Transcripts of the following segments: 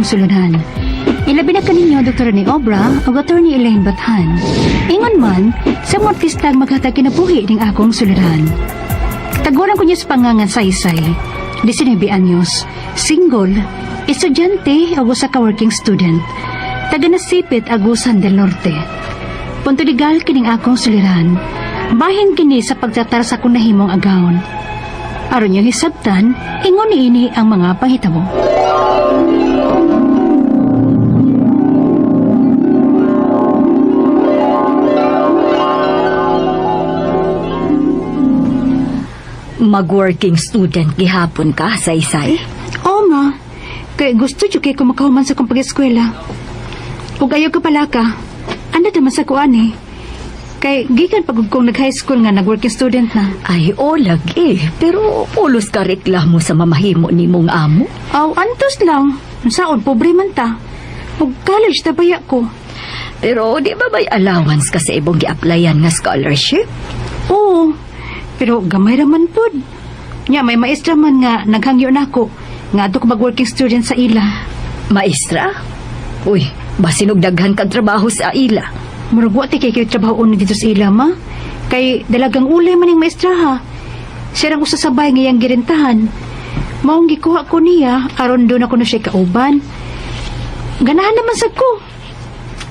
sulunan. Ilabi na kaninyo Dr. ni Obra o Dr. ni Elaine Bathan. Ingon man, sa mga artistang maghatag kinabuhi ning akong sulunan. Taguran ko niya sa pangangan saysay, 19 anyos, single, estudyante o usa ka working student, taga Nasipit, Agusan del Norte. Punto legal kining akong suliran, bahin kini sa pagtatar sa akong nahimong agawon. Aron yung hisabtan, ingon niini ang mga panghitabo. Mag-working student gihapon ka, Saysay? Oo, ma. Kaya gusto dyo kay kumakahuman sa kong pag-eskwela. Ug ayaw ka pala ka, ano naman sa kuan eh. Kay gikan pag kong nag-high school nga nag-working student na. Ay, lagi. Pero ulos ka reklamo sa mamahimo ni mong amo. Aw, antos lang. Saon, pobre man ta. Ug college na baya ko. Pero di ba may allowance ka sa ibong gi-applyan nga scholarship? Oo, pero gamay raman pod. Nya, may maestra man nga naghangyo na ako. Nga ato ko mag-working student sa ila. Maestra? Uy, basinog daghan kag trabaho sa ila. Murag wa ti kay trabaho uno dito sa ila, ma. Kay dalagang ulay man yung maestra ha. Siya rang usasabay ngayang girintahan. Maong gikuha ko niya, aron doon ako na siya kauban. Ganahan naman sad ko.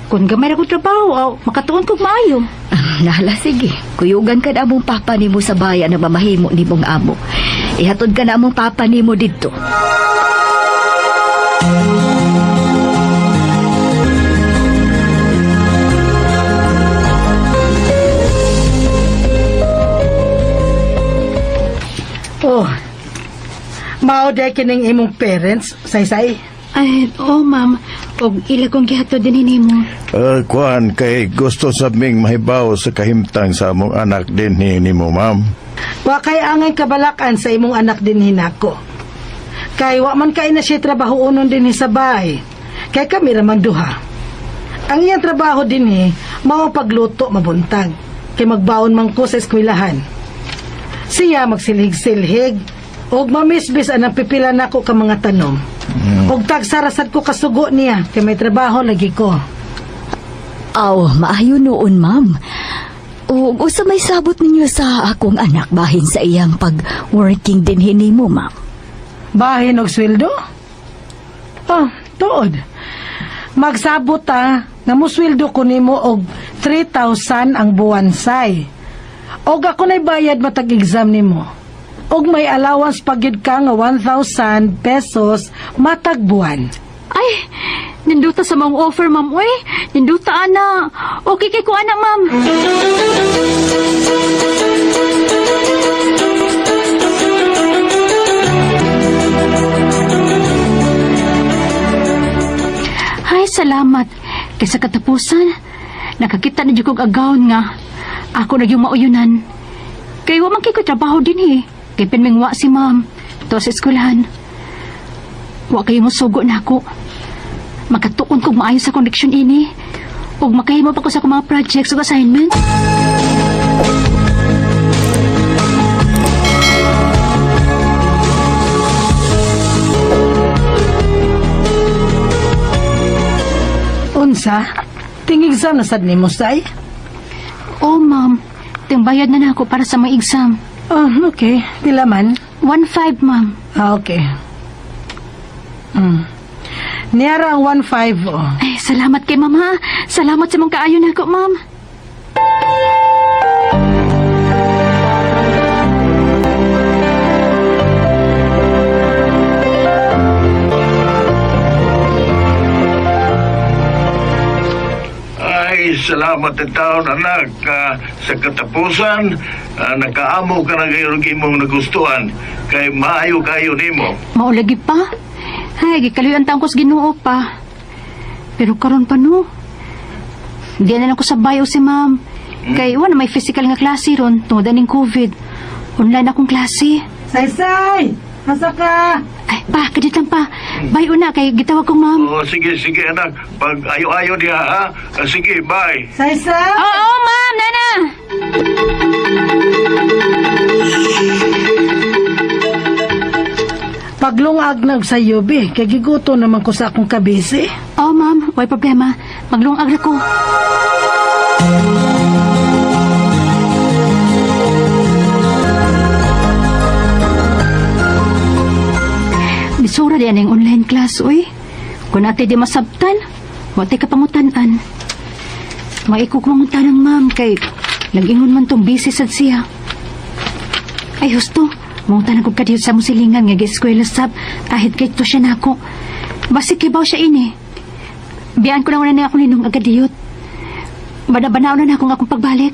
Kung gamay ako trabaho, makatuon ko maayo. Nahala, sige. Kuyugan ka na among papa nimo sa bayan na mamahimo ni mong amo. Ihatod ka na among papa nimo dito. Oh, mao day kining imong parents, Saysay. Ay, oo, ma'am. O ila kong gihatod din mo. Kuan kay gusto sabing mahibaw sa kahimtang sa among anak din ni mo, ma'am. Wa kay angay kabalakan sa imong anak din hinako. Kay wa man kay na siya trabaho unon din sa bahay. Kay kami ra magduha. Ang iyang trabaho din mao pagluto mabuntag. Kay magbaon man ko sa eskwelahan. Siya magsilhig-silhig og mamisbis anang pipila nako ka mga tanom. Og tagsarasad ko kasugo niya kay may trabaho lagi ko. Aw, maayo noon, ma'am. O gusto may sabot ninyo sa akong anak bahin sa iyang pag-working din hinimo, ma'am. Bahin og sweldo? Oh, tuod. Magsabot nga musweldo ko nimo og 3,000 ang buwan say. Og ako na'y bayad matag exam nimo. Og may allowance pagyud ka nga 1,000 pesos matag buwan. Ay, ninduta sa mong offer, ma'am. Uy, ninduta, ana. Okay kay ko, ana, ma'am. Ay, salamat. Kaysa katapusan, nakakita na dyan kong agawon nga. Ako na yung mauyunan. Kaya waman kay ko trabaho din Kaya pinmingwa si ma'am. To sa eskwelahan. Wa kayo mo sugo na ako. Makatuon kong maayos sa connection ini. Ug makahimo pa ko sa mga projects ug assignment. Unsa? Ting exam na sad nimo say? Oh, ma'am. Bayad na ako para sa mga exam. Oh, okay. Pila man? 1,500, ma'am. Okay. Niyara ang 1,500 oh. Ay, salamat kay ma'am, ha. Salamat sa mga kaayo na ako, ma'am. Salamat ang taon, anak. Sa katapusan, nakaamo ka na ngayon imong nagustuhan. Kay maayo kayo nimo. Maulagi pa. Ay, gikaluyan taong ko sa Ginoo pa. Pero karon pa no. Di na ako sa bayo si ma'am. Kay wala may physical nga klase ron tungod aning COVID. Online akong klase. Saysay! Asa ka? Ay, pa, kadit lang pa. Bayo na, kay gitawag ko ma'am. Oh, sige, anak. Pag ayo-ayo diha, ha? Sige, bye. Saysay! Oo, ma'am, nana! Paglungag na sa yubi, kay giguto naman ko sa akong kabisi. Oh, ma'am, way problema. Maglungag na ko. Bisura diyan ang online class, uy. Kung natin di masabtan, wate ka pangutanan. Maikog manguntanang ma'am, kay nag-ingon man tong busy sad siya. Ay, husto. Manguntanang ko kadiyot sa musilingan nga gi-eskwela sab, ahit kay to siya nako. Basik kibaw siya ini. Biyaan ko na wala na akong linong agadiyot. Bana-banao na akong akong pagbalik.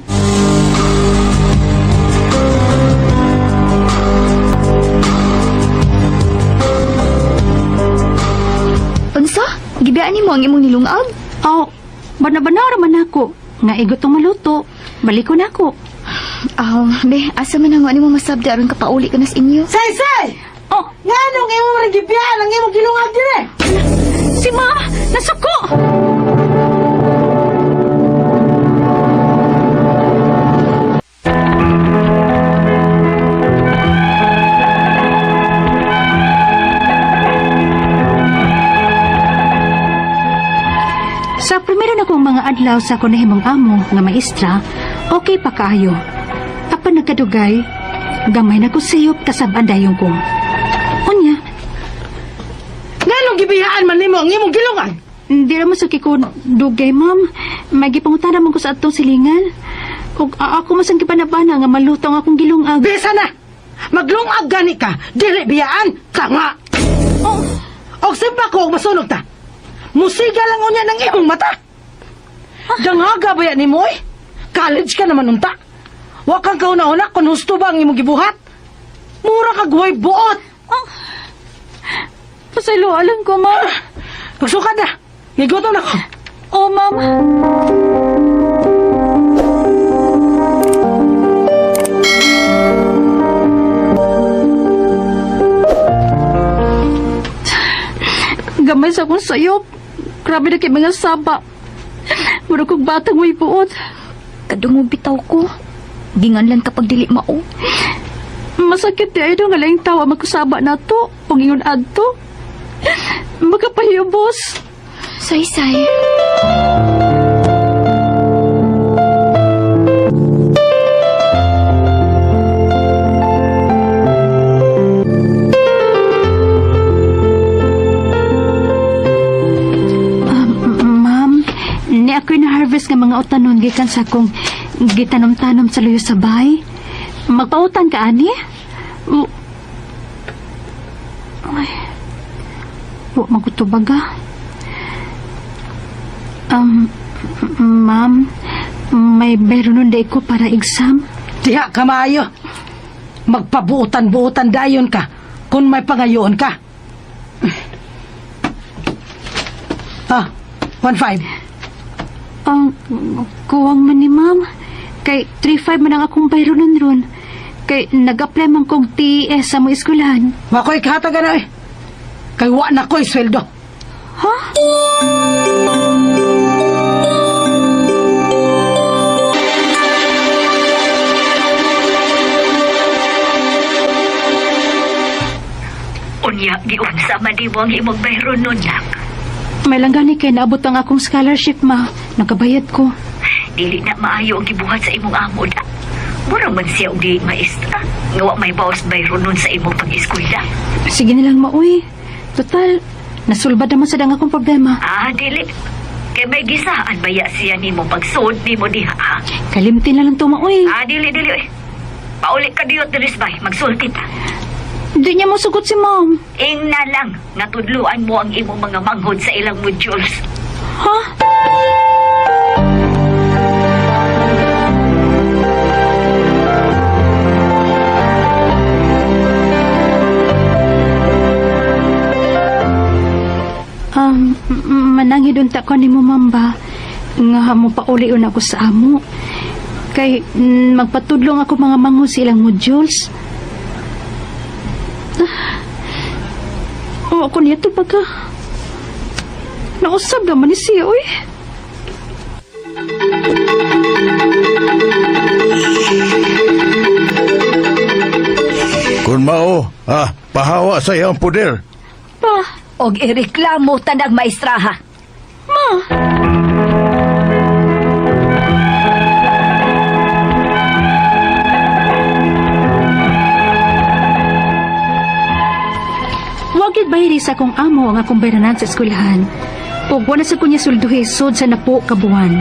Unsa? Gibiyaan nimo ang imong nilungag? Oh, bana-banao raman ako. Nga igot tong maluto. Balik ko na ako. Be, asa man ang mo masabda aron kapauli ka na sa inyo? Say! Oh, Nga nung imong regibiyaan, ang imong gilungag din eh. si Ma! Nasuko! Sa primero na kong mga adlaw sa kunahimong amo nga maestra, okay pa kaayo. Apan nagkadugay, gamay na ko siyop kasab dayong ko. Unya, Nga nung gibiyaan man nimo ang imong gilungag. di naman sa ko dugay, ma'am. May gipangutana man ko sa atong silingan. Ug ako masang gipanabana nga malutong akong gilungag. Bisa na! Maglungag gani ka, dili biyaan, tanga! Oh, Og simpa ko, masunog ta. Musiga lang unya ng imong mata. Dangaga ba yan ni Moy? College ka naman unta. Wa kang kauna-una kung husto ba ang imong gibuhat. Mura kag way buot. pasaylo alam ko, ma'am. Magsukad na. Gigutom na ko. Oh, ma'am. Gamay sa akong sayop. Grabe na kay mga saba. Mura kong batang may buot. Kadungog bitaw ko. Gingan lang kapag dili mao. Masakit di ay nga lang tawa magkusaba na to. Pangingon adto. Makapahiyo, boss. Say. Ma'am, ni ako'y na-harvest nga mga utanon gikan sa akong gitanom-tanom sa luyo sa bay. Magpautan ka, ani? Ay, huwag magkutubaga. Ma'am, may bayroon day ko para exam. Diha ka maayo. Magpabuutan-buutan dayon ka kung may pangayoon ka. 1.5. Kuwang man ni ma'am. Kay 3.5 man ang akong bayroon ron. Kay nag-apply man kong TES sa mo eskwelahan. Makoy kahataga na eh. Kay wa na ko'y sweldo. Ha? Unya, giunsa man di mo ang imong bayron nun, nak. May langgani kay naabot ang akong scholarship, ma. Nakabayad ko. Dili na maayo ang gibuhat sa imong amo, nak. Murang man siya og di maestra. Nga wa may bawas bayron nun sa imong pag-eskwela. Sige nilang mauwi. Total, nasulbad naman sa dang akong problema. Dili. Kay may gisaan baya siya nimo pagsud nimo diha, ha? Kalimtin na lang to mauwi. Dili. Pauli ka diyot diris bay, magsulti ta. Di niya mo sugot si ma'am. Ing na lang, natudluan mo ang imong mga manghod sa ilang modules. Ha? Mananghi doon ta ko ni mo, mamba. Nga mo pauli-un ako sa amo. Kay magpatudlong ako mga manghod sa ilang modules. O ako niya ito baga. Nausab naman ni siya, uy. Kun mao, pahawa sa iyang poder. Pa, og ireklamo tanang maestraha. Wagid bayri sa akong amo ang akong bayranan sa eskwelahan. Ug wala sa kunya sulduhi sud sa napo ka buwan.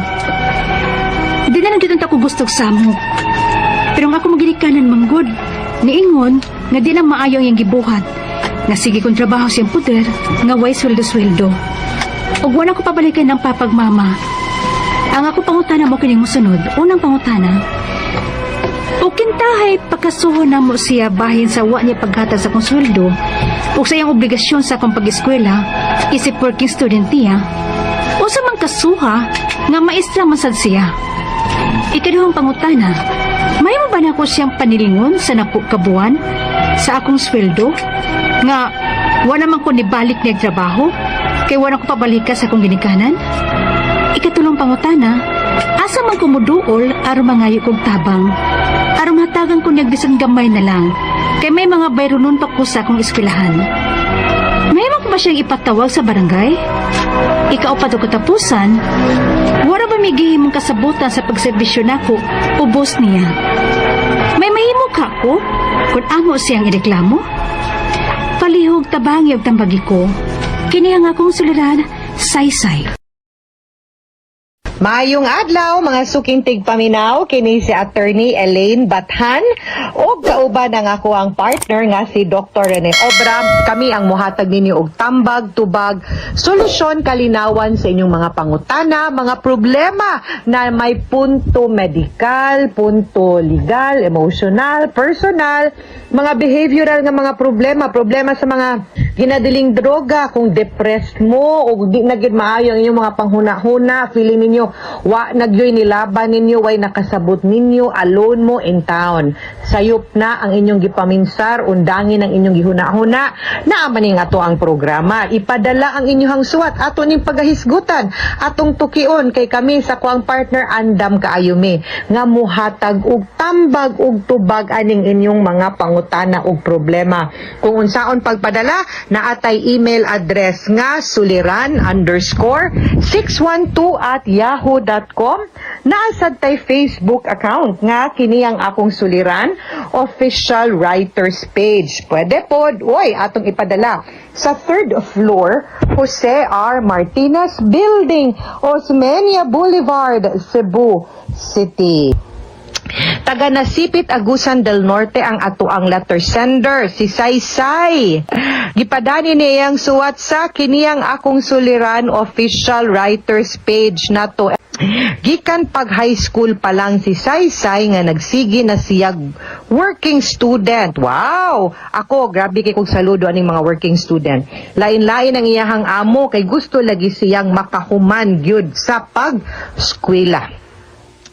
Di na lang dito ko gusto sa amo. Pero ang ako magirikanan manggod, niingon nga di na maayo ang gibuhat. Nga sige kong trabaho siyang puder, nga way sweldo-sweldo. Ug wala ko pabalikan ng papagmama. Ang ako pangutana mo kining musunod, unang pangutana, o kintahay pagkasuho na mo siya bahin sa wa niya paghatag sa kong sweldo o sa iyang obligasyon sa akong pag-eskwela, isip working student niya, o sa mang kasuha nga maestra masad siya. Ikaduhang pangutana, may mo ba na ako siyang panilingon sa napo kabuan sa akong sweldo? Nga, wala man ko nibalik niya trabaho, kay wala ko pabalika sa akong ginikanan? Ikatulong pangutana, asa man kumuduol aron mangayo kong tabang, aron hatagan ko niyag gamay na lang, kay may mga bayronon pa ko sa akong eskwelahan. May mo ko ba siyang ipatawag sa barangay? Ikaupat o katapusan, wala ba may gihimong kasabutan sa pagserbisyo nako o boss niya? May mahimo ka ko kung amo siyang ireklamo? Palihog tabangi og tambagi ko, kini ang akong suliran, Saysay. Maayong adlaw mga suking tigpaminaw, kini si Attorney Elaine Bathan o kauban ang ako ang partner nga si Dr. Rene Obra. Kami ang muhatag ninyo og tambag, tubag, solusyon, kalinawan sa inyong mga pangutana, mga problema na may punto medikal, punto legal, emotional, personal, mga behavioral nga mga problema sa mga ginadiling droga, kung depressed mo o di na gid maayo ang inyong mga panghuna-huna, feeling ninyo wa nagyoy nilaban ninyo, way nakasabot ninyo, alone mo in town. Sayop na ang inyong gipaminsar, undangin ang inyong gihuna-huna, naamaning ato ang programa. Ipadala ang inyong suwat, ato ning pagahisgutan, atong tukion, kay kami sa kuang partner andam kaayumi, nga muhatag og tambag og tubag aning inyong mga pangutana og problema. Kung unsaon pagpadala, naatay email address nga suliran_612@yahoo.com. Naasad tay Facebook account nga kini ang akong suliran official writers page. Pwede pod, atong ipadala sa 3rd floor Jose R. Martinez Building, Osmeña Boulevard, Cebu City. Taga Nasipit, Agusan del Norte ang ato ang letter sender, si Saysay. Gipadani niyang suwat sa kiniyang akong suliran official writers page na to. Gikan pag high school pa lang si Saysay nga nagsigi na siya working student. Wow! Ako, grabe kay kong saludo aning mga working student. Lain-lain ang iyahang amo kay gusto lagi siyang makahuman gyud sa pag-eskwela.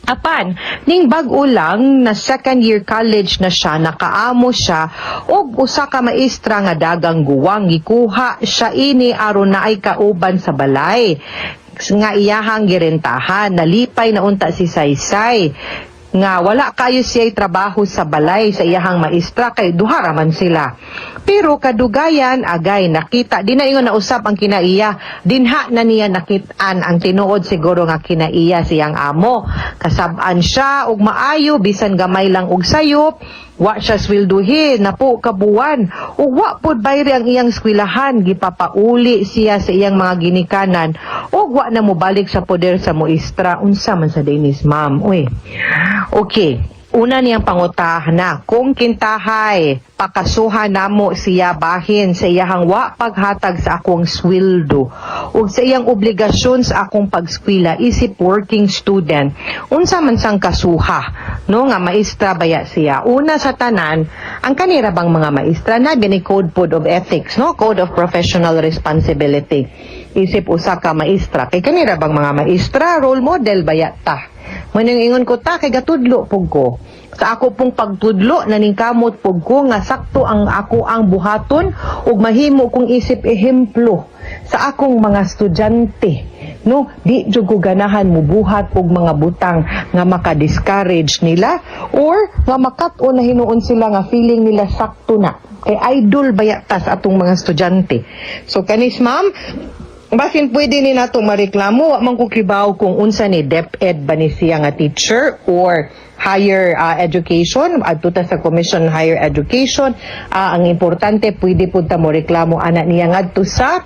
Apan, ning bag-o lang na second year college na siya, nakaamo siya, og usa ka maestra nga dagang guwang, gikuha siya ini aron na ay kauban sa balay. Nga iyahang girentahan, nalipay na unta si Saysay. Nga wala kayo siya'y trabaho sa balay sa iyahang maestra, kay duha raman sila. Pero kadugayan, agay, nakita, di na ingon na usap ang kinaiya, dinha na niya nakitaan ang tinuod siguro nga kinaiya siyang amo. Kasabaan siya, og maayo, bisan gamay lang og sayop, wa siya swelduhin, napo kabuan, ug wa pod bayri ang iyang eskwelahan, gipapauli siya sa iyang mga ginikanan, ug wa na mo balik sa poder sa moestra. Unsa man sa Dennis, ma'am? Okay. Una niyang pangutahana, kung kintahay, pakasuhan namo siya bahin sa iyahang wa paghatag sa akong sweldo ug sa iyang obligasyon sa akong pagskwela, isip working student, unsa man sang kasuha, no, nga maestra baya siya. Una sa tanan, ang kanira bang mga maestra na gani code of ethics, no, code of professional responsibility. isip usa ka maestra. Kay kanira bang mga maestra, role model baya ta. Manang ingon ko ta kay gatudlo pug ko. Sa ako pong pagtudlo naningkamot pug ko nga sakto ang ako ang buhaton ug mahimo kong isip ehemplo sa akong mga estudyante. No, di jud ko ganahan mo buhat og mga butang nga maka-discourage nila or nga makat-o na hinuon sila nga feeling nila sakto na. Kay idol baya ta sa atong mga estudyante. So kanis ma'am, basin pwede ni natong mareklamo, wa man ko kibaw kung unsa ni DepEd ba ni siya nga teacher or higher education, adto ta sa Commission on Higher Education. Ang importante, pwede po ta mo reklamo ana niya ngadto sa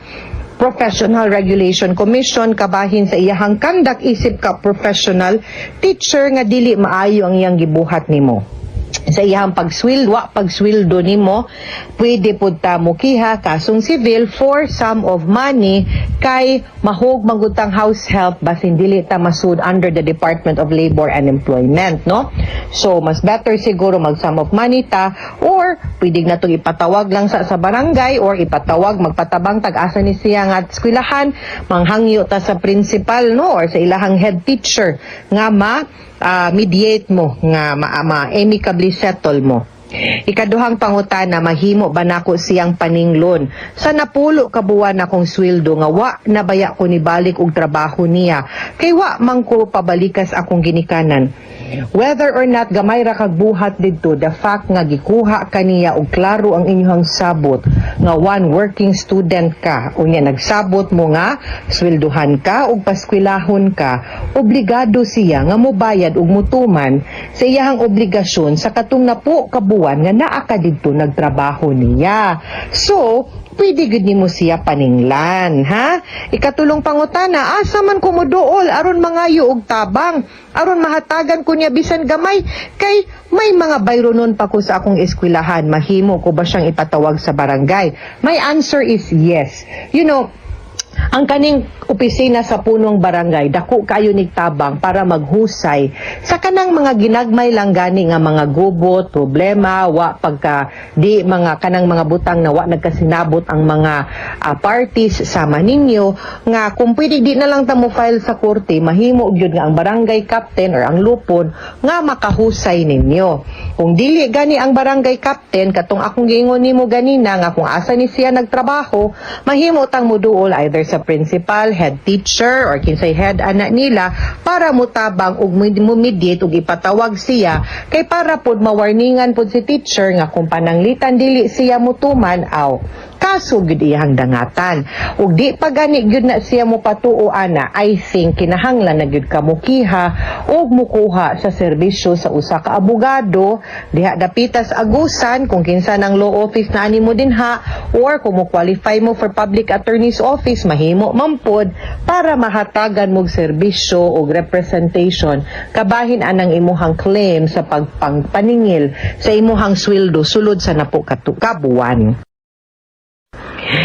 Professional Regulation Commission kabahin sa iyahang kandak isip ka professional teacher nga dili maayo ang iyang gibuhat nimo. Sa iyang pagsweldo nimo, pwede pud ta mukiha kasong civil for sum of money kay mahog magutang house help basin dili ta masud under the Department of Labor and Employment, no? So mas better siguro mag sum of money ta or pwede na itong ipatawag lang sa barangay or magpatabang tag-asa ni siya nga eskwelahan, manghangyo ta sa principal, no, or sa ilahang head teacher nga mediate mo nga amicably settle mo. Ikaduhang pangutana, mahimo ba nako siyang paninglon sa napulo ka buwan akong sweldo nga wa nabaya ko ni balik og trabaho niya kay wa man ko pabalikas akong ginikanan. Whether or not gamay ra kag buhat didto, the fact nga gikuha kaniya og klaro ang inyong sabot nga one working student ka unya nagsabot mo nga swelduhan ka og paskwelahon ka, obligado siya nga mobayad og mutuman sa iyahang obligasyon sa katong napo ka buwan nga naa ka didto nagtrabaho niya. So pwede gud nimo siya paninglan, ha? Ikatulong pangutana, asa man ko moduol aron mangayo og tabang, aron mahatagan ko niya bisan gamay kay may mga bayronon pa ko sa akong eskwelahan, mahimo ko ba siyang ipatawag sa barangay? My answer is yes. You know, ang kaning opisina sa punong barangay dako kayo nigtabang para maghusay sa kanang mga ginagmay lang gani nga mga gubot, problema, wa pagka di mga kanang mga butang na wa nagkasinabot ang mga parties sama ninyo nga kung pwede di na lang ta mo file sa korte, mahimo gyud nga ang barangay captain or ang lupon nga makahusay ninyo. Kung dili gani ang barangay captain katong akong giingon nimo ganina nga kung asa ni siya nagtrabaho, mahimo tang moduol either sa principal, head teacher, or kinsay head anak nila para mutabang ug mo-mediate ug ipatawag siya kay para pod mawarningan pod si teacher nga kung pananglitan dili siya mutuman aw kaso gud iyang dangatan. Ug di pa gani gyud na siya mo patuo ana, I think kinahanglan na gyud ka mukiha ug mukuha sa serbisyo sa usa ka abogado diha dapitas agusan kung kinsa nang law office na animo dinha or kung mo qualify mo for public attorney's office mahimo mampod para mahatagan mog serbisyo ug representation kabahin anang imuhang claim sa pagpaningil sa imuhang sweldo sulod sa napo ka buwan.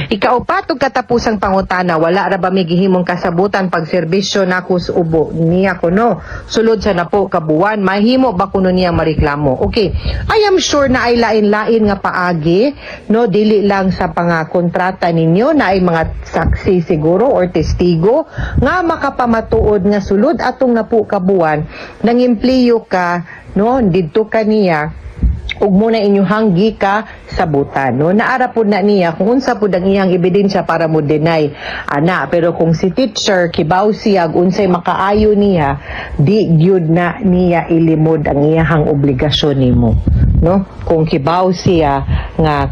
Ikaupat ug katapusang pangutana, wala ra ba may gihimong kasabutan pagserbisyo nako sa ubo niya kuno sulod sa napo ka buwan, mahimo ba kuno niya mareklamo? Okay, I am sure na ay lain-lain nga paagi, no, dili lang sa pangakontrata ninyo na ay mga saksi siguro or testigo nga makapamatuod nga sulod atong napo ka buwan nang empleyo ka, no, didto kaniya ug muna inyuhang gika sabutan, no, naara pud na niya kung unsa pud ang iyang ebidensya para mo deny ana. Pero kung si teacher kibaw siya unsay makaayo niya, di gyud na niya ilimod ang iyang obligasyon nimo, no? Kung kibaw siya nga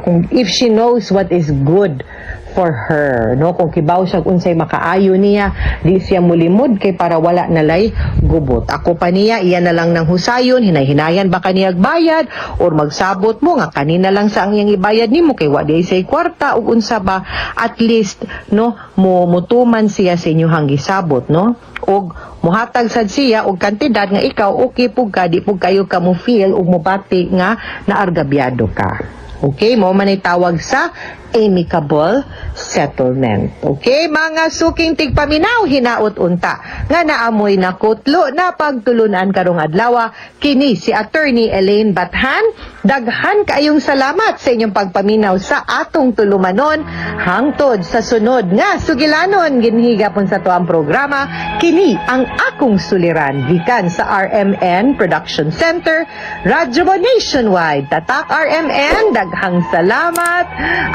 kung if she knows what is good for her, no, kung kibaw siya unsay makaayo niya, di siya mulimod kay para wala nalay gubot. Ako pa niya iya na lang nang husayon, hinay-hinayan ba kaniyag bayad or magsabot mo nga kanina lang sa ang iyang ibayad nimo kay wa di say kwarta ug unsa ba, at least, no, mutuman siya sa inyong gisabot, no, og muhatag sad siya og kantidad nga ikaw okay pug ka, di pug kayo ka mo feel ug mobati nga naargabyado ka. Okay, mo man ay tawag sa amicable settlement. Okay, mga suking tigpaminaw, hinaot unta nga naamoy na kutlo na pagtulunan karong adlaw kini si Attorney Elaine Bathan. Daghan kaayong salamat sa inyong pagpaminaw sa atong tulumanon hangtod sa sunod nga sugilanon ginhigapon sa tuang programa. Kini ang akong suliran gikan sa RMN Production Center, Radyo Mo Nationwide. Tatak RMN, daghang salamat.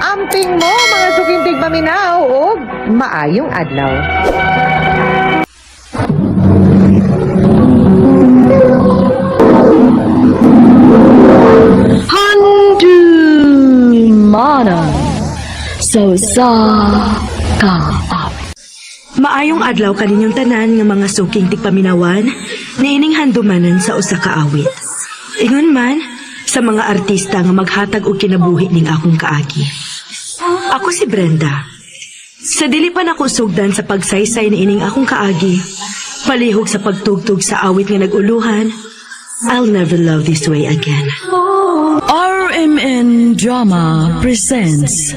Amping mo mga suking tigpaminaw o maayong adlaw. Mana so sa ka. Maayong adlaw kaninyong tanan nga mga suking tigpaminawan na ining handumanan sa usa ka awit. Ingon man sa mga artista nga maghatag og kinabuhi ning akong kaagi. Ako si Brenda. Sa dili pa nako sugdan sa pagsaysay ni ining akong kaagi, palihog sa pagtugtog sa awit nga naguluhan, I'll never love this way again. RMN Drama presents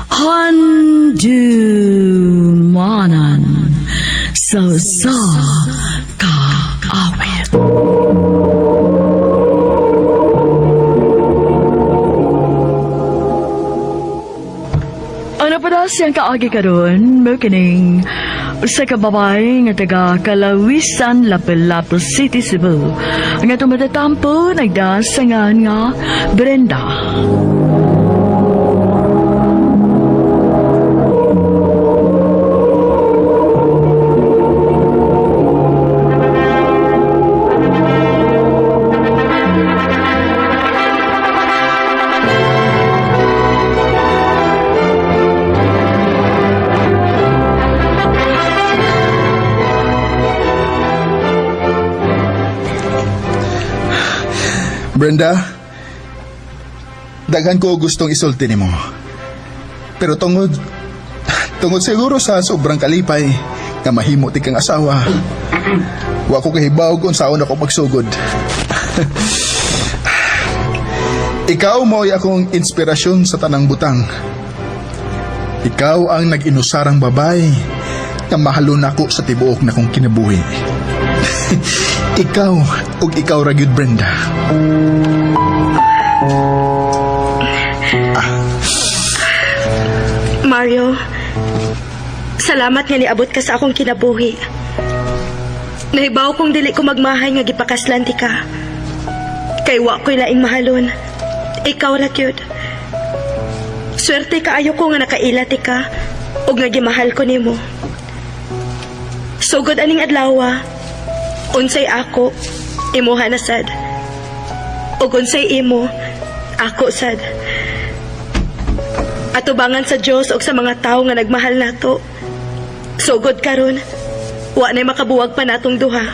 Handumanan so sa ka awit. Ano pa daw siyang kaagi karon? Mokining sa kababay nga taga Kalawisan, Lapu-Lapu City, Cebu. Nga tumatatampo, nagdasangan nga Brenda. Brenda, daghan ko gustong isulti nimo. Pero tungod siguro sa sobrang kalipay nga mahimo ti kang asawa, wa ko kahibaw kung saan ako magsugod. Ikaw mo'y akong inspirasyon sa tanang butang. Ikaw ang nag-inusarang babae na mahalon ako sa tibuok na kong kinabuhi. Ikaw ug ikaw ra gyud, Brenda. Mario, salamat nga niabot ka sa akong kinabuhi. Nahibaw kong dili ko magmahay nga gipakaslan ti ka. Kay wa ko'y laing mahalon. Ikaw ra gyud. Swerte kaayo ko nga nakaila ti ka ug nga gimahal ko nimo. Sugod aning adlaw, unsay ako, imuha na sad. Ug unsay imo, ako sad. Atubangan sa Dios ug sa mga tawo nga nagmahal nato. Sugod karon, wa na makabuwag pa natong duha.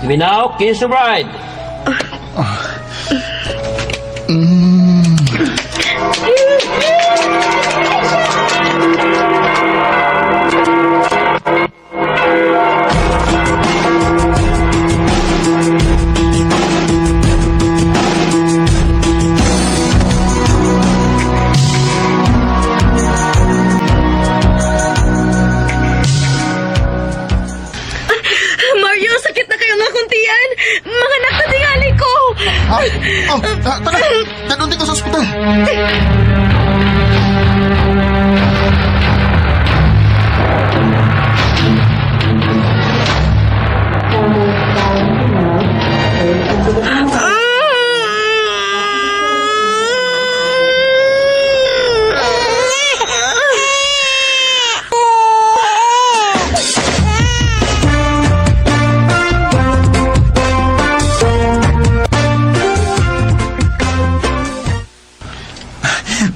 Minaw, kiss the bride. Mario, sakit na kayo nga kuntian. Mga nakatingali ko. Tara, dadunti ko sa ospital.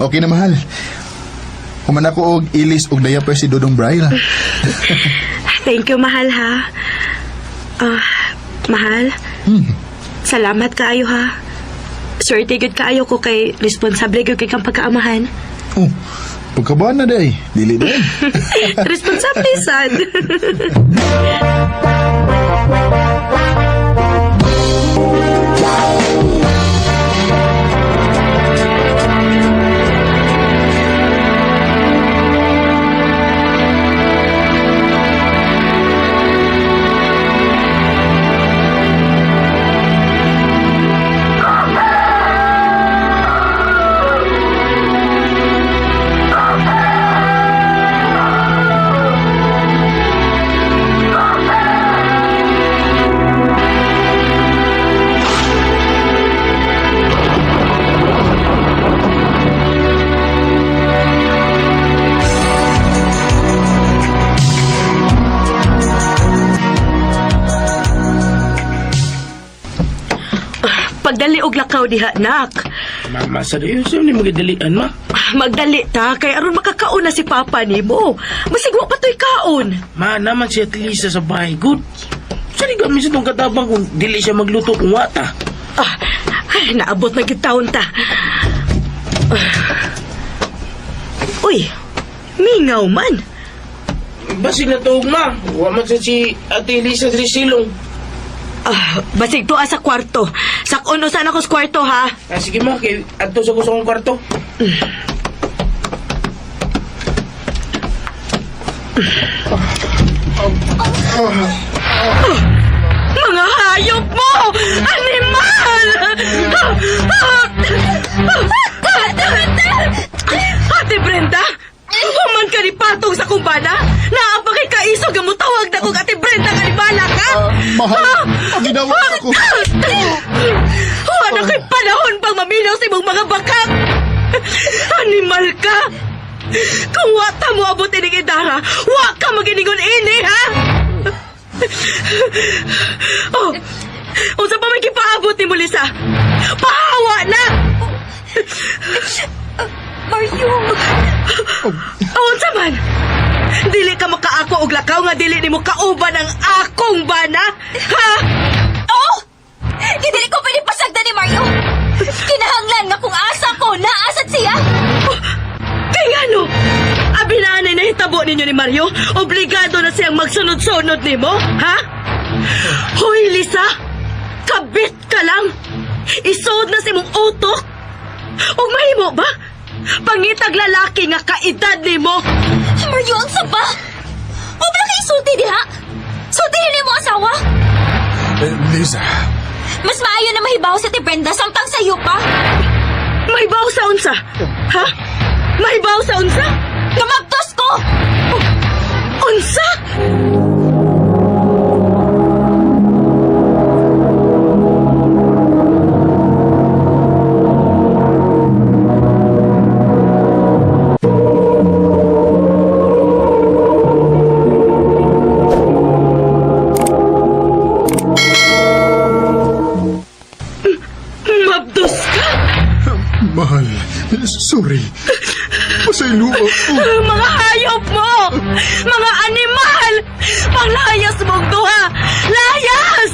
Okay na, mahal. Human ako og ilis og diaper si Dodong Braille. Thank you, mahal ha. Mahal, salamat kaayo ha. Swerte gud kaayo ko kay responsable gud kay kang pagkaamahan. Oh, pagkabaan na day. Dili din. Responsable sad. magdali og lakaw diha, nak. Mama, sa dayon siya ni magdalian, ma. Magdali ta, kay aron makakaon na si Papa nimo. Masigwa pa to'y kaon. Ma, naman siya at Lisa sa bahay. Good. Sari kami sa itong katabang kung dili siya magluto kung wata. Ay, naabot na gitawon ta. Uy, mingaw man. Basig na to, ma. Wa man siya si Ate Lisa sa silong. Basig to sa kwarto. Sakon usan ako sa kwarto, ha? Sige, ma. Kay ato sa gusto kong kwarto. Mga hayop mo! Animal! Ate Brenda? Human ka ni Patong sa kumbana? Naapakay ka iso gamutawag na kong Ate Brenda ka ni Bala ka? Mahal, paginawa ako. Wala kay panahon pang maminaw sa imong mga bakak! Animal ka! Kung wata mo abot ining idara, wa ka maginingon ini, ha? Unsa pa may kipaabot ni mo, Lisa? Pahawa na! Mario! Unsa man? Dili ka makaako og lakaw nga dili nimo kauban ang akong bana? Ha? Oh! Dili ko pwede pasagda ni Mario! Kinahanglan nga kung asa ko, naasat siya! Kay ano? Abinanay na hitabo ninyo ni Mario? Obligado na siyang magsunod-sunod nimo? Ha? Hoy, Lisa! Kabit ka lang! Isod na si mong utok! O mahimo ba? Pangitag lalaki nga kaedad nimo! Mario, ang saba! O ba na isulti diha? Sulti rin mo asawa? Lisa, Mas maayo na mahibaw sa ti Brenda samtang sayo pa. Mahibaw sa unsa? Ha? Mahibaw sa unsa? Namagtos ko! Unsa? Mabdos ka? mahal. Sorry. Pasaylo ako. Mga hayop mo! Mga animal! Panglayas mong duha! Layas!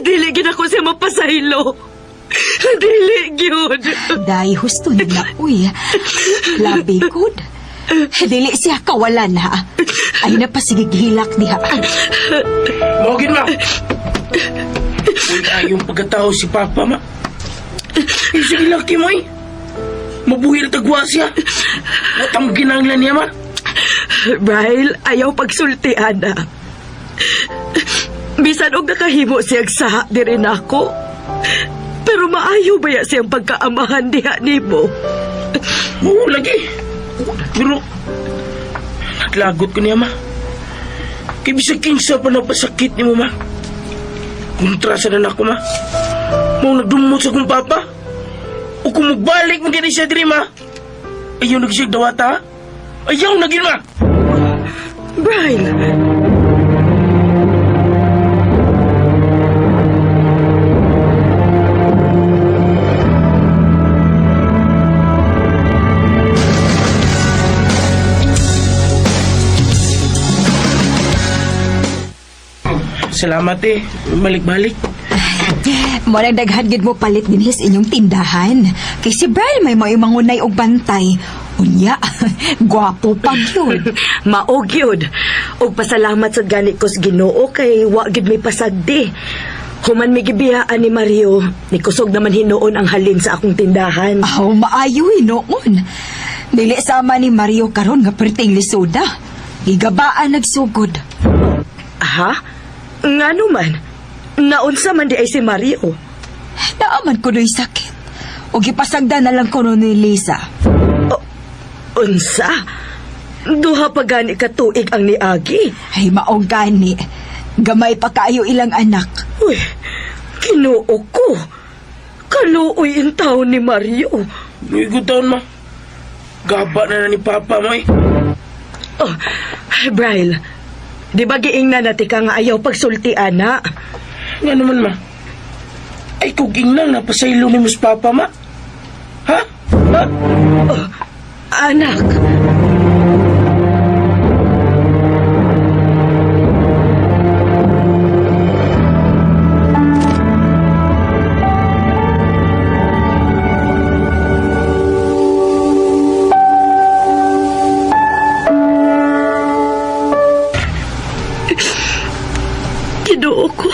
Dili gid ako siya mapasaylo. Dili gyud. Dahil husto nila, uy. Labi good. Dili siya kawalan, ha? Ay napasigighilak diha. Mawagin, ma. Uy, ayong pagkatao si Papa, ma. Sige laki mo, eh. Mabuhi na tagwa siya. Watang ginanglan niya, ma. Bryle, ayaw pagsultian na. Bisan og nakahimo siyang saha di rin ako. Pero maayo ba ya siyang pagkaamahan diha nimo? Oo, lagi. Pero, naglagot ko niya, ma. Kaya bisag kinsa pa napasakit ni mo, ma. Kontrasa na ako, ma. Mau nagdumot sa kong papa. O kung magbalik mo gani siya diri, ma. Ayaw nagsig dawata, ha? Ayaw nagin, ma. Bryle, Salamat, eh. Balik-balik. Mo nang daghan gid mo palit din sa inyong tindahan. Kay si Bryle may mangunay og bantay. Unya, gwapo pa yun. maog yun. Og pasalamat sa gani ko sa Ginoo kay wa gid may pasagdi. Human may gibiyaan ni Mario, ni kusog naman hinuon ang halin sa akong tindahan. Aw, maayo noon. Dili sama ni Mario karon nga perting lisoda. Gigabaan nagsugod. Ha? Ngano man? Naunsa man di ay si Mario? Naaman ko do'y sakit. O gipasagda na lang ko no ni Lisa. Unsa? Duha pa gani ka tuig ang niagi. Ay, maong gani. Gamay pa kaayo ilang anak. Uy, kinuo ko. Kaluoy ang taon ni Mario. Luigo taon, ma. Gaba na ni Papa mo eh. Oh, Bryle, di ba giing na nati ka nga ayaw pagsultian na? Nga naman, ma. Ay, kuging lang napasaylo ni Mus Papa, ma. Ha? Ha? Oh, anak. Kinuo ko.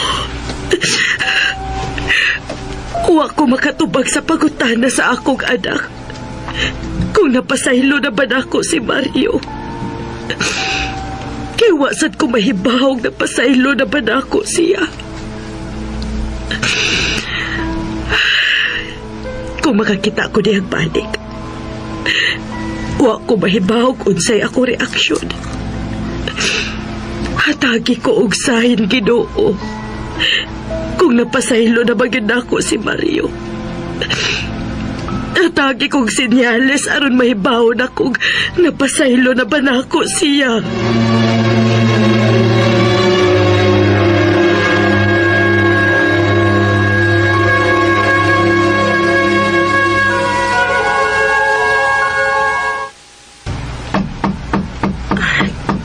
Wa ko makatubag sa pagutana sa akong anak. Kung napasaylo na ba nako si Mario? Kaya wasad ko mahibahog na pasaylo na ba nako siya? Kung makakita ko niyang balik, wa ko mahibahog unsay ako reaksyon. Hatagi ko og sahin, Ginoo. Kung napasaylo na bagid nako si Mario. Hatagi kong sinyales aron mahibaw na kung napasaylo na ba nako siya.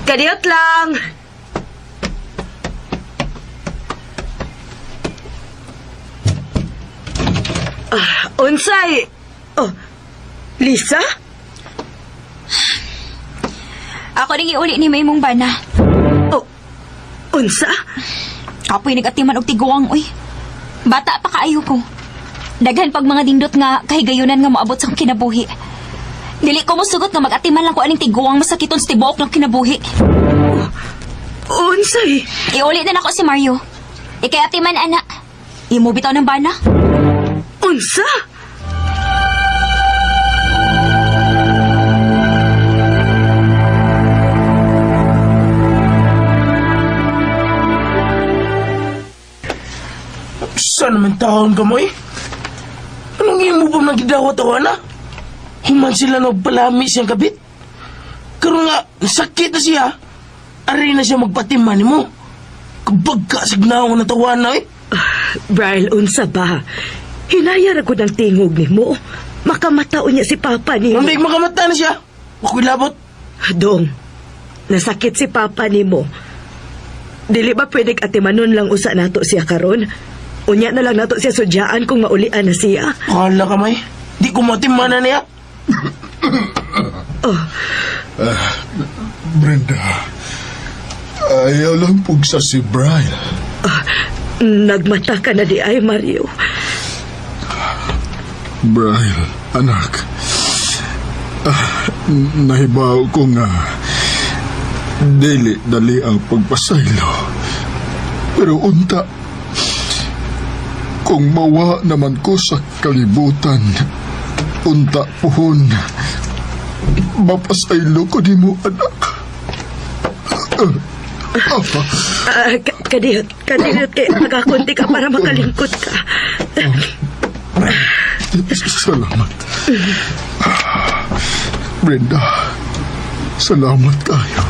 Kadiyot lang. Unsay? Oh, Lisa? Ako ning iuli ni may mong bana. Oh, unsa? Kapoy nagatiman og tiguang, uy. Bata pa kaayo ko. Daghan pag mga dindot nga kahigayunan nga moabot sa akong kinabuhi. Dili ko mosugot nga mag-atiman lang ko aning tiguang masakiton sa tibuok ng kinabuhi. Unsay? Iuli na nako si Mario. Ikay atiman, anak. Imo bitaw ng bana. Unsa? Saan naman taon ka mo eh? Anong imo pa nagdawat-awa na? Human sila nagpalami siyang kabit. Karoon nga, nasakit na siya. Ari na siya magpatiman mo. Kapag kasignaw na tawa na eh. Bryle, unsa ba? Hinayar ako ng tingog ni mo. Makamatao niya si Papa ni mo. Mambig makamata na siya. Ako'y labot. Dong, nasakit si Papa ni mo. Dili ba pwedeng atimanon lang usa nato siya karon? Unya na lang nato siya sudyaan kung maulian na siya. Kala ka may. Di ko matimanan niya. Brenda, ayaw lang pugsa si Brian. Nagmata ka na di ay, Mario. Brian, anak. Nahibaw ko nga dali ang pagpasaylo. Pero unta, kung mawa naman ko sa kalibutan, unta puhon, mapasaylo ko di mo, anak. Kadiyot kay magakunti ka para makalingkot ka. Salamat. Brenda, salamat kayo.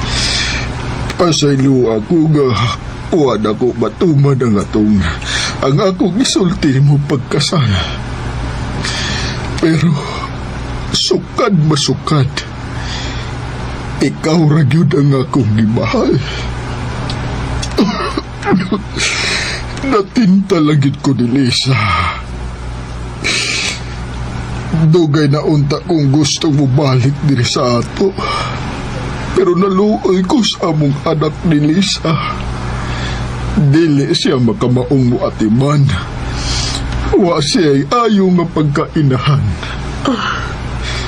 Pasaylo ako nga wad ako matuman ang atong ang akong isulti mo pagkasal. Pero sukad masukad, ikaw ra gyud ang akong gimahal. Natinta lagit ko ni Lisa. Dugay na unta kong gusto mo balik diri sa ato. Pero naluoy ko sa among anak ni Lisa. Dili siya makamaong mo atiman. Wa siya'y ayaw nga pagkainahan.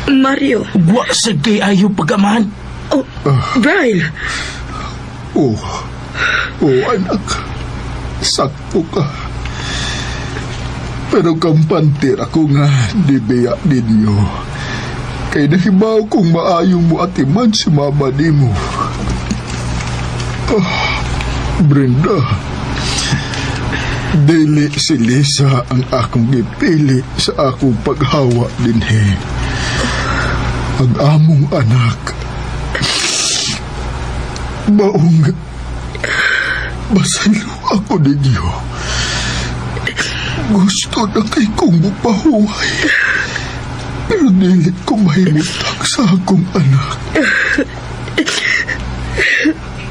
Mario. Wa sa kay ayaw pagamahan. Oh, Bryle. Oh, anak. Sakto ka. Pero kampantir ako nga dibiya ninyo. Kay nahibaw kong maayong mo atiman si mama ni mo. Brenda, dili si Lisa ang akong gipili sa akong paghawa dinhi. Ang among anak. Maong masalo ako ninyo. Gusto na kay kong mupahuway. Pero dili ko mahimutang sa akong anak.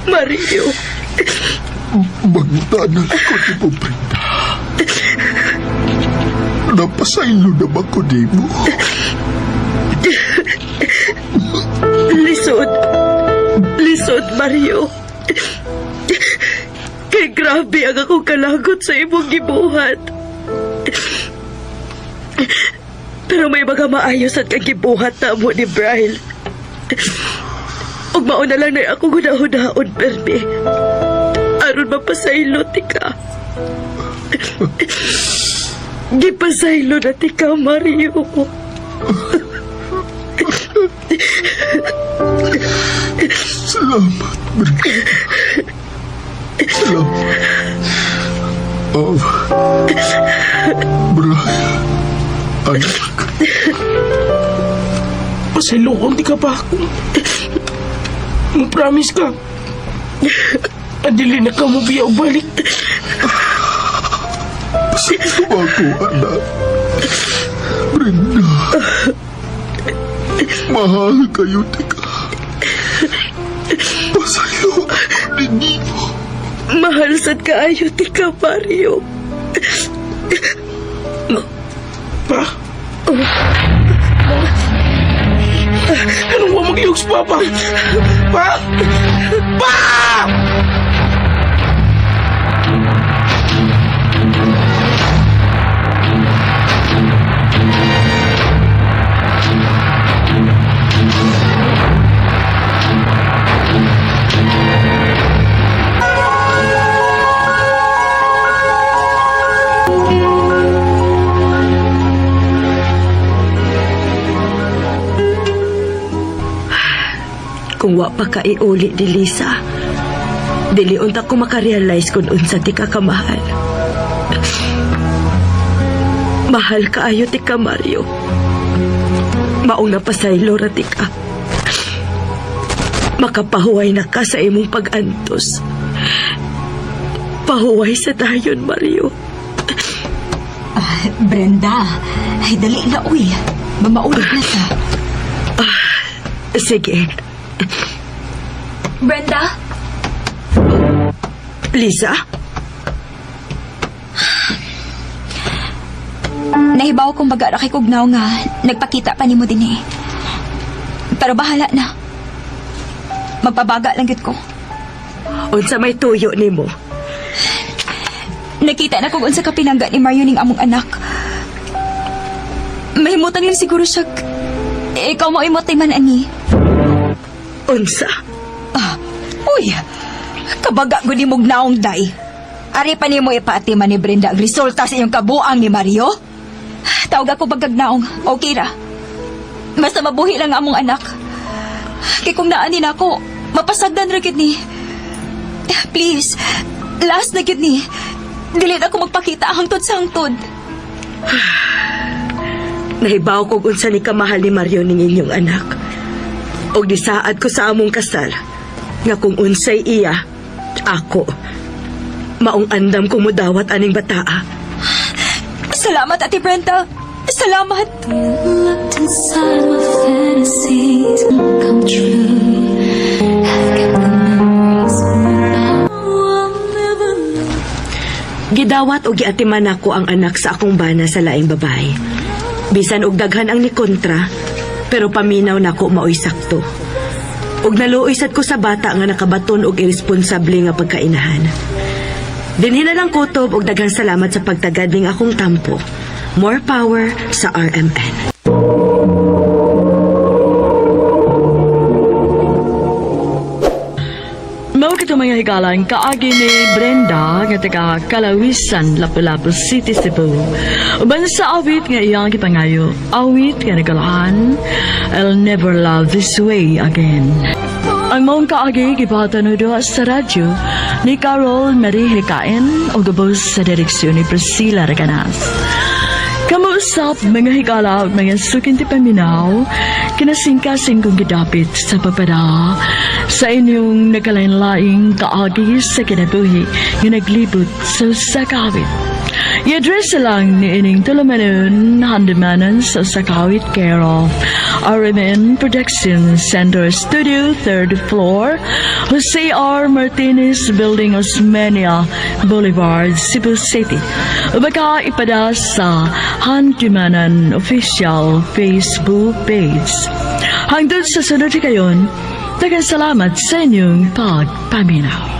Mario, Magtanal ko ni mo, Brenda. Napasaylo na ba ko di mo? lisod, Mario. Kay grabe ang akong kalagot sa imong gibuhat. Pero may mga maayos at kang gibuhat na mo ni Bryle. Ug mauna lang na ako hudahudaon, Permi. Aron mapasaylo tika. Gipasaylo na tika, Mario. Salamat, Brenda. Salamat. Oh, Brian, anak. Pasilungan di ka pa ako. Mag-promise ka. Adili na ka mo biya balik. Pasaylo ako, anak. Brenda. Mahal kayo, tika. Pasaylo ako ninyo. Mahal sad kaayo tika, Mario. Pa? Anong mo mag-iugs, Papa? Pa? Pa! Kung wa pa ka iuli di Lisa, dili unta ko makarealize kung unsa ti ka kamahal. Mahal kaayo ti ka, Mario. Maong napasaylo ra ti ka. Makapahuway na ka sa imong pag-antos. Pahuway sa dayon, Mario. Brenda, ay dali na uy. Mamaulit na sa. Sige. Brenda? Lisa? Nahibaw kong baga na kay Kugnaw nga nagpakita pa ni mo din eh. Pero bahala na. Magpabaga lang gid ko. Unsa may tuyo nimo? Nakita na kung unsa ka pinangga ni Mario ning among anak. Mahimutang lang siguro siya. Ikaw mo imot man ani. Unsa? Uy, kabaga ko ni mong naong day. Ari pa ni mo ipaatiman ni Brenda ang resulta sa iyong kabuang ni Mario? Tawag ako bagagnaong, okay ra. Basta mabuhi lang ang among anak. Kaya kung naanin ako, mapasagdan ra gid ni. Please, last na gid ni. Dili na ako magpakita hangtod sa hangtod. Nahibaw ko unsa ni kamahal ni Mario ning inyong anak. Og disaad ko sa among kasal nga kung unsay iya, ako. Maong andam ko mudawat aning bataa. Salamat, Ate Brenda. Salamat. Gidawat o giatiman ako ang anak sa akong bana sa laing babae. Bisan og daghan ang ni kontra, pero paminaw nako maoy sakto. Og naluoy sad ko sa bata nga nakabaton og irresponsable nga pagkainahan. Dinhi na lang kutob og daghang salamat sa pagtagad ning akong tampo. More power sa RMN. Mao kita mga higalan kaagi ni Brenda nga taga Kalawisan, Lapu-Lapu City, Cebu. Uban sa awit nga iyang gipangayo, awit nga nagalahan, I'll never love this way again. Ang mong kaagi gipatano doha sa radyo ni Carol Marie Hikain o gabos sa direksyon ni Priscilla Reganas. Kamuusap mga higala at mga sukin ti paminaw, kinasingkasing kong gidapit sa papada sa inyong nakalain-laing kaagi sa kinabuhi yung naglibot sa sakawit. I-address lang ni ining tulumanon handamanan sa sakawit care of RMN Production Center Studio, 3rd floor, Jose R. Martinez Building, Osmeña Boulevard, Cebu City. Baka ipada sa Handimanan Official Facebook page. Hanggang sa sunod kayon, daghang salamat sa inyong pagpaminaw.